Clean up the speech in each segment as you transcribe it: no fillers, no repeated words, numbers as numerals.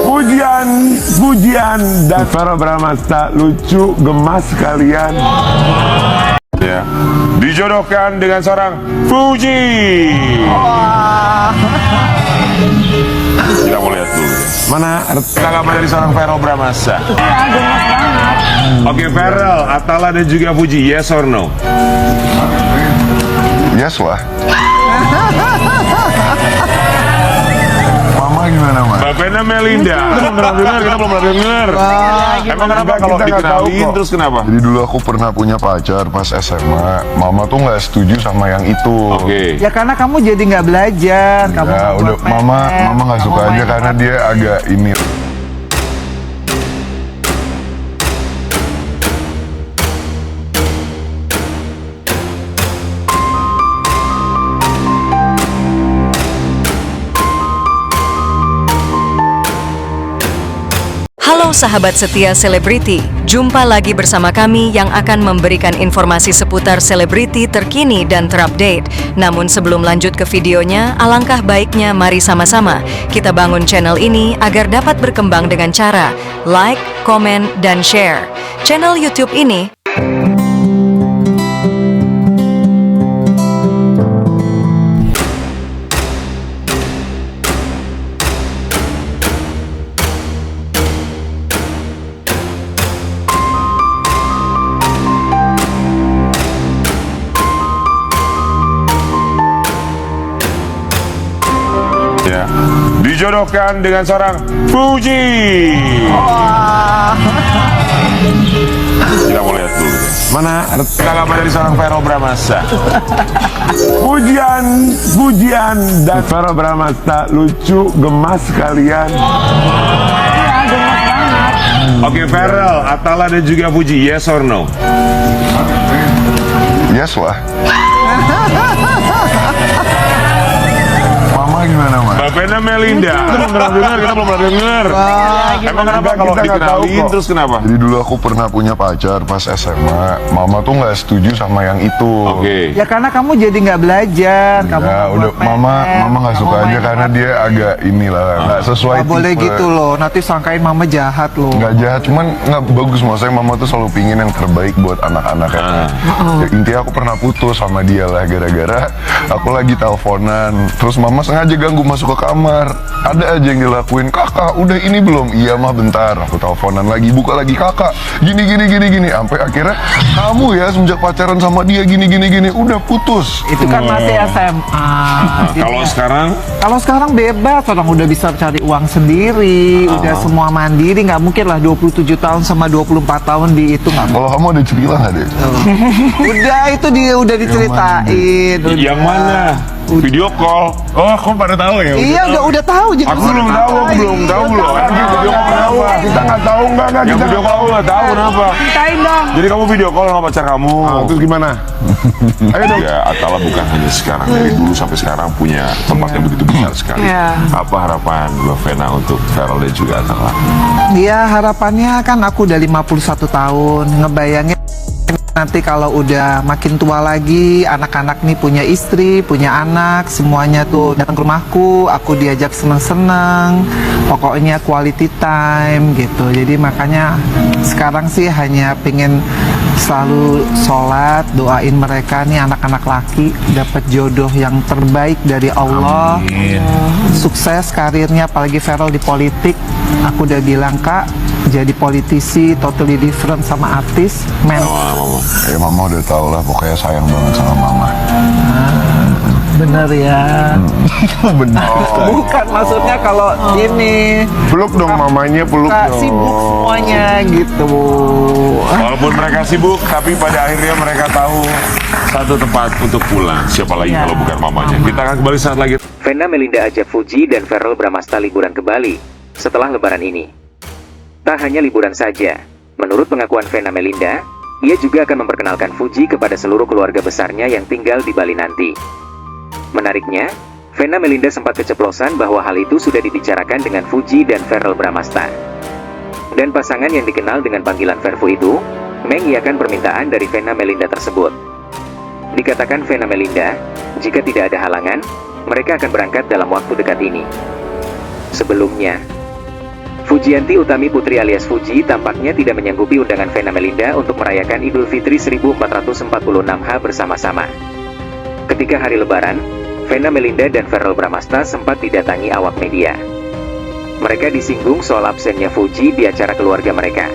Pujian dan Verrel Bramasta lucu, gemas sekalian. Ya, dijodohkan dengan seorang Fuji. Kita mau lihat dulu. Mana rekaman dari seorang Verrel Bramasta? Oke, Verrel, Atala dan juga Fuji, yes or no? Yes lah. Mama gimana, Mas? Mbak Vena Melinda. Kita belum pernah dengar. Emang kenapa kalau dikenalin terus kenapa? Jadi dulu aku pernah punya pacar pas SMA. Mama tuh nggak setuju sama yang itu. Oke. Ya karena kamu jadi nggak belajar. Kamu Ya udah, mama nggak suka aja karena dia agak ini. Halo sahabat setia selebriti, jumpa lagi bersama kami yang akan memberikan informasi seputar selebriti terkini dan terupdate. Namun sebelum lanjut ke videonya, alangkah baiknya mari sama-sama kita bangun channel ini agar dapat berkembang dengan cara like, komen, dan share. Channel YouTube ini Ya, dijodohkan dengan seorang Fuji. Kita mau lihat dulu. Mana rekaman dari seorang Verrel Bramasta? Pujian dan Verrel Bramasta lucu, gemas sekalian. Oke, Verrel, Atala dan juga Fuji, yes or no? Yes lah. Mama gimana, Mas? Mbak Vena Melinda. Kita belum pernah dengar. Emang kenapa kalau dikenalin terus kenapa? Jadi dulu aku pernah punya pacar pas SMA. Mama tuh nggak setuju sama yang itu. Oke. Ya karena kamu jadi nggak belajar. Kamu Ya udah, mama nggak suka aja karena dia agak inilah nggak sesuai. Nggak boleh tipe. gitu loh. Nanti sangkain mama jahat loh. Nggak jahat, cuman nggak bagus. Maksudnya mama tuh selalu pingin yang terbaik buat anak-anaknya. Ya, intinya aku pernah putus sama dia lah gara-gara aku lagi teleponan. Terus mama sengaja ganggu masuk ke kamar. Ada aja yang dilakuin. Kakak, udah ini belum? Iya mah bentar. Aku teleponan lagi, buka lagi, kakak. Gini. Sampai akhirnya kamu ya semenjak pacaran sama dia gini. Udah putus. Itu kan masih SMA. Kalau sekarang? Kalau sekarang bebas, orang udah bisa cari uang sendiri, udah semua mandiri, nggak mungkin lah 27 tahun sama 24 tahun di itu nggak. Kalau kamu ada cerita nggak deh? Udah itu udah diceritain. Yang mana? Video call. Oh, kamu pada tahu ya? Iya udah tahu. Jadi Aku belum tahu loh. Video call kenapa? Kita nggak tahu nggak Yang kita video call aku nggak tahu kenapa. ceritain dong. Jadi kamu video call sama pacar kamu. Terus gimana? Ayo dong. Ya, Atala bukan hanya sekarang, dari dulu sampai sekarang punya tempat yang begitu besar sekali. Iya. Apa harapan Mbak Vena untuk Verrel dan juga Atala? Dia harapannya kan aku udah 51 tahun, ngebayangin nanti kalau udah makin tua lagi, anak-anak nih punya istri, punya anak, semuanya tuh datang ke rumahku, aku diajak seneng-seneng, pokoknya quality time gitu. Jadi makanya sekarang sih hanya pengen selalu sholat, doain mereka nih anak-anak laki dapat jodoh yang terbaik dari Allah. Sukses karirnya, apalagi Verrel di politik. Aku udah bilang, Kak, jadi politisi totally different sama artis. Ya mama udah tau lah, pokoknya sayang banget sama mama. Bener ya. Bener. Bukan maksudnya kalau ini Peluk dong mamanya, peluk Kak, dong. sibuk semuanya gitu. Walaupun mereka sibuk, tapi pada akhirnya mereka tahu satu tempat untuk pulang. Siapa lagi kalau bukan mamanya? Kita akan kembali saat lagi. Vena Melinda ajak Fuji dan Verrel Bramasta liburan ke Bali setelah lebaran ini. Tak hanya liburan saja, menurut pengakuan Vena Melinda, ia juga akan memperkenalkan Fuji kepada seluruh keluarga besarnya yang tinggal di Bali nanti. Menariknya, Vena Melinda sempat keceplosan bahwa hal itu sudah dibicarakan dengan Fuji dan Verrel Bramasta. Dan pasangan yang dikenal dengan panggilan Verfu itu, mengiyakan permintaan dari Vena Melinda tersebut. Dikatakan Vena Melinda, jika tidak ada halangan, mereka akan berangkat dalam waktu dekat ini. Sebelumnya, Fujianti Utami Putri alias Fuji tampaknya tidak menyanggupi undangan Vena Melinda untuk merayakan Idul Fitri 1446H bersama-sama. Ketika hari Lebaran, Vena Melinda dan Verrell Bramasta sempat didatangi awak media. Mereka disinggung soal absennya Fuji di acara keluarga mereka.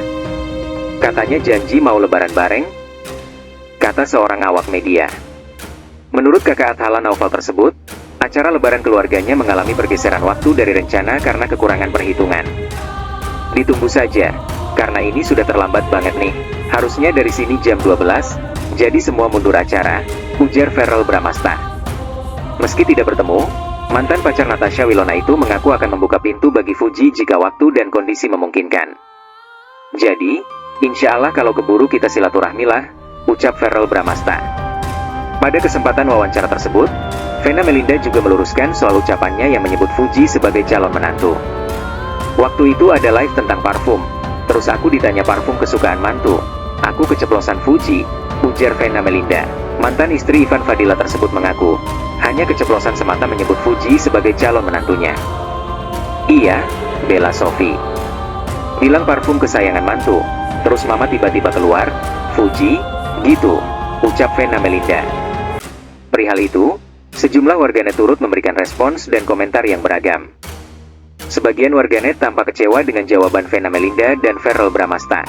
Katanya janji mau Lebaran bareng, kata seorang awak media. Menurut kakak Athala Naufal tersebut, acara Lebaran keluarganya mengalami pergeseran waktu dari rencana karena kekurangan perhitungan. Ditunggu saja, karena ini sudah terlambat banget nih. Harusnya dari sini jam 12, jadi semua mundur acara, ujar Verrell Bramasta. Meski tidak bertemu, mantan pacar Natasha Wilona itu mengaku akan membuka pintu bagi Fuji jika waktu dan kondisi memungkinkan. Jadi, insya Allah kalau keburu kita silaturahmilah, ucap Verrell Bramasta. Pada kesempatan wawancara tersebut, Vena Melinda juga meluruskan soal ucapannya yang menyebut Fuji sebagai calon menantu. Waktu itu ada live tentang parfum, terus aku ditanya parfum kesukaan mantu. Aku keceplosan Fuji, ujar Vena Melinda. Mantan istri Ivan Fadila tersebut mengaku, hanya keceplosan semata menyebut Fuji sebagai calon menantunya. Iya, Bella Sophie. Bilang parfum kesayangan mantu, terus mama tiba-tiba keluar, Fuji, gitu, ucap Vena Melinda. Perihal itu, sejumlah warganet turut memberikan respons dan komentar yang beragam. Sebagian warganet tampak kecewa dengan jawaban Vena Melinda dan Verrell Bramasta.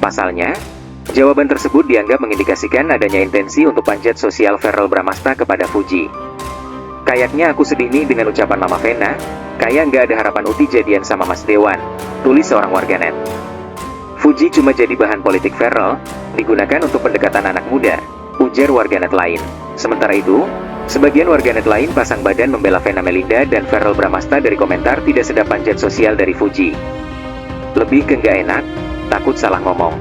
Pasalnya, jawaban tersebut dianggap mengindikasikan adanya intensi untuk panjat sosial Verrell Bramasta kepada Fuji. Kayaknya aku sedih nih dengan ucapan Mama Vena, kayak nggak ada harapan Uti jadian sama Mas Dewan, tulis seorang warganet. Fuji cuma jadi bahan politik Verrell, digunakan untuk pendekatan anak muda, ujar warganet lain. Sementara itu, sebagian warganet lain pasang badan membela Vena Melinda dan Verrell Bramasta dari komentar tidak sedap panjat sosial dari Fuji. Lebih ke nggak enak, takut salah ngomong.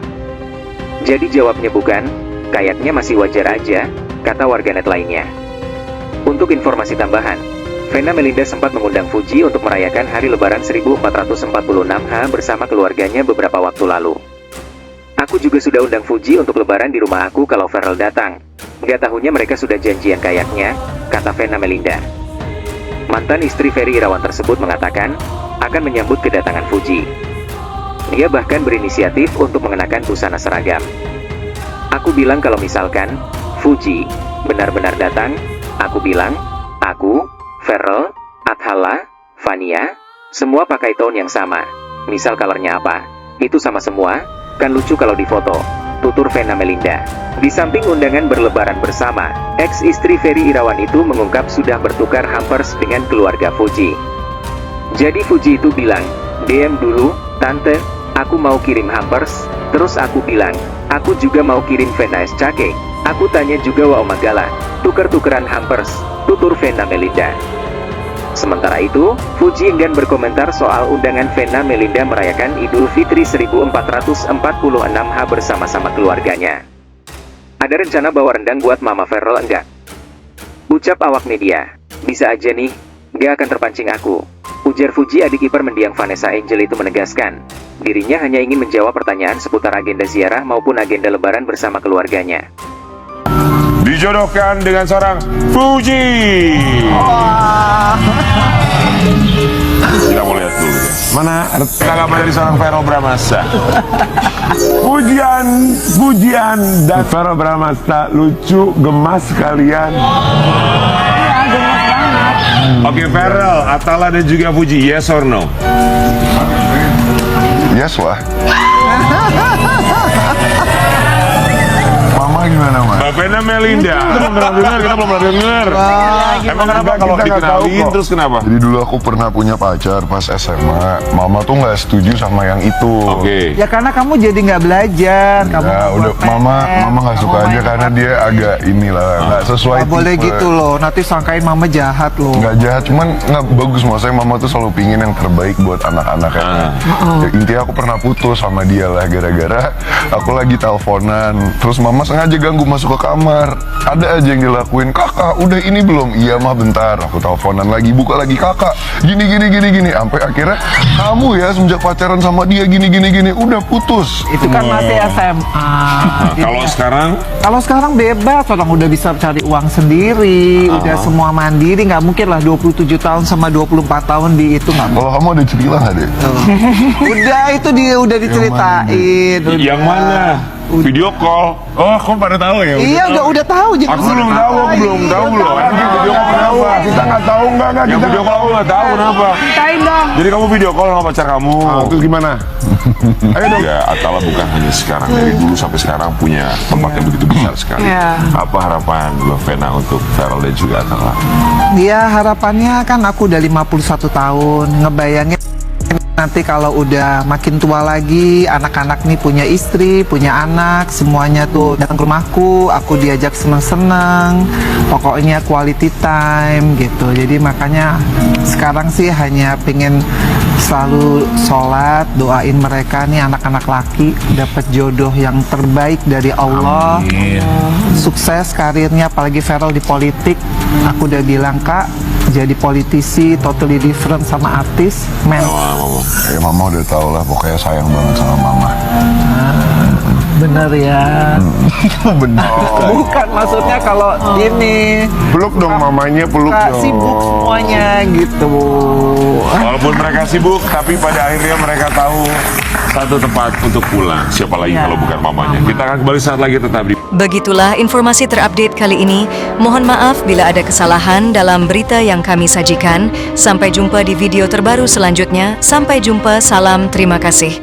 Jadi jawabnya bukan, kayaknya masih wajar aja, kata warganet lainnya. Untuk informasi tambahan, Vena Melinda sempat mengundang Fuji untuk merayakan hari Lebaran 1446H bersama keluarganya beberapa waktu lalu. Aku juga sudah undang Fuji untuk Lebaran di rumah aku kalau Verrell datang. Gak tahunya mereka sudah janjian kayaknya, kata Vena Melinda. Mantan istri Ferry Irawan tersebut mengatakan, akan menyambut kedatangan Fuji. Dia bahkan berinisiatif untuk mengenakan busana seragam. Aku bilang kalau misalkan, Fuji, benar-benar datang, aku bilang, aku, Verrell, Athala, Vania, semua pakai tone yang sama. Misal colornya apa, itu sama semua, kan lucu kalau difoto, tutur Vena Melinda. Di samping undangan berlebaran bersama, ex-istri Ferry Irawan itu mengungkap sudah bertukar hampers dengan keluarga Fuji. Jadi Fuji itu bilang, DM dulu, tante, aku mau kirim hampers, terus aku bilang, aku juga mau kirim Vena SCK. Aku tanya juga wa Omagala, tuker-tukeran hampers, tutur Vena Melinda. Sementara itu, Fuji enggan berkomentar soal undangan Vena Melinda merayakan Idul Fitri 1446H bersama-sama keluarganya. Ada rencana bawa rendang buat Mama Verrell enggak? Ucap awak media, bisa aja nih, gak akan terpancing aku. Ujar Fuji adik ipar mendiang Vanessa Angel itu menegaskan, dirinya hanya ingin menjawab pertanyaan seputar agenda ziarah maupun agenda lebaran bersama keluarganya. Dijodohkan dengan seorang Fuji. Kita mau lihat dulu. Mana tanggapan dari seorang Verrell Bramasta? Pujian dan Verrell Bramasta lucu, gemas kalian. Oke, Verrell, Athala dan juga Fuji, yes or no? Yes lah. Mama gimana, Ma? Mbak Vena Melinda. Kita belum pernah dengar, kita belum pernah dengar. Emang kenapa kalau Kita nggak tahu dikenalin kok. terus kenapa? Jadi dulu aku pernah punya pacar pas SMA. Mama tuh nggak setuju sama yang itu. Oke. Ya karena kamu jadi nggak belajar, kamu Ya udah, mama nggak suka aja karena dia agak inilah nggak sesuai. Nggak boleh tipe. gitu loh, nanti sangkain mama jahat loh. Nggak jahat, cuman nggak bagus. Maksudnya mama tuh selalu pingin yang terbaik buat anak-anaknya. Ya, intinya aku pernah putus sama dia lah gara-gara aku lagi teleponan. Terus mama sengaja ganggu masuk ke kamar. Ada aja yang dilakuin. Kakak, udah ini belum? Iya mah bentar. Aku teleponan lagi, buka lagi. Kakak, gini. Sampai akhirnya kamu ya semenjak pacaran sama dia gini. Udah putus. Itu kan masih SMA. Kalau sekarang Kalau sekarang bebas, orang udah bisa cari uang sendiri, udah semua mandiri, nggak mungkin lah 27 tahun sama 24 tahun di itu nggak mungkin. Kalau kamu ada cerita nggak deh? Udah itu dia udah diceritain. yang mana? Video call. Oh, kamu pada tahu ya? Iya udah tahu. Jadi Aku belum tahu loh. Ini video call kenapa? Kita nggak tahu nggak Yang kita video call aku nggak tahu kenapa. ceritain dong. Jadi kamu video call sama pacar kamu. Terus gimana? Ayo dong. Ya, Atala bukan hanya sekarang, dari dulu sampai sekarang punya tempat yang begitu besar sekali. Iya. Apa harapan Mbak Vena untuk Feral dan juga Atala? Dia harapannya kan aku udah 51 tahun, ngebayangin nanti kalau udah makin tua lagi, anak-anak nih punya istri, punya anak, semuanya tuh datang ke rumahku, aku diajak seneng-seneng, pokoknya quality time gitu. Jadi makanya sekarang sih hanya pengen selalu sholat, doain mereka nih anak-anak laki dapat jodoh yang terbaik dari Allah. Sukses karirnya, apalagi Feral di politik. Aku udah bilang, Kak, jadi politisi totally different sama artis, men. Ya mama udah tau lah, pokoknya sayang banget sama mama. Bener ya. Benar. Bukan maksudnya kalau ini Peluk dong mamanya, peluk Kak, dong. sibuk semuanya gitu. Walaupun mereka sibuk, tapi pada akhirnya mereka tahu satu tempat untuk pulang. Siapa lagi kalau bukan mamanya? Kita akan kembali saat lagi, tetap di Begitulah informasi terupdate kali ini. Mohon maaf bila ada kesalahan dalam berita yang kami sajikan. Sampai jumpa di video terbaru selanjutnya. Sampai jumpa, salam, terima kasih.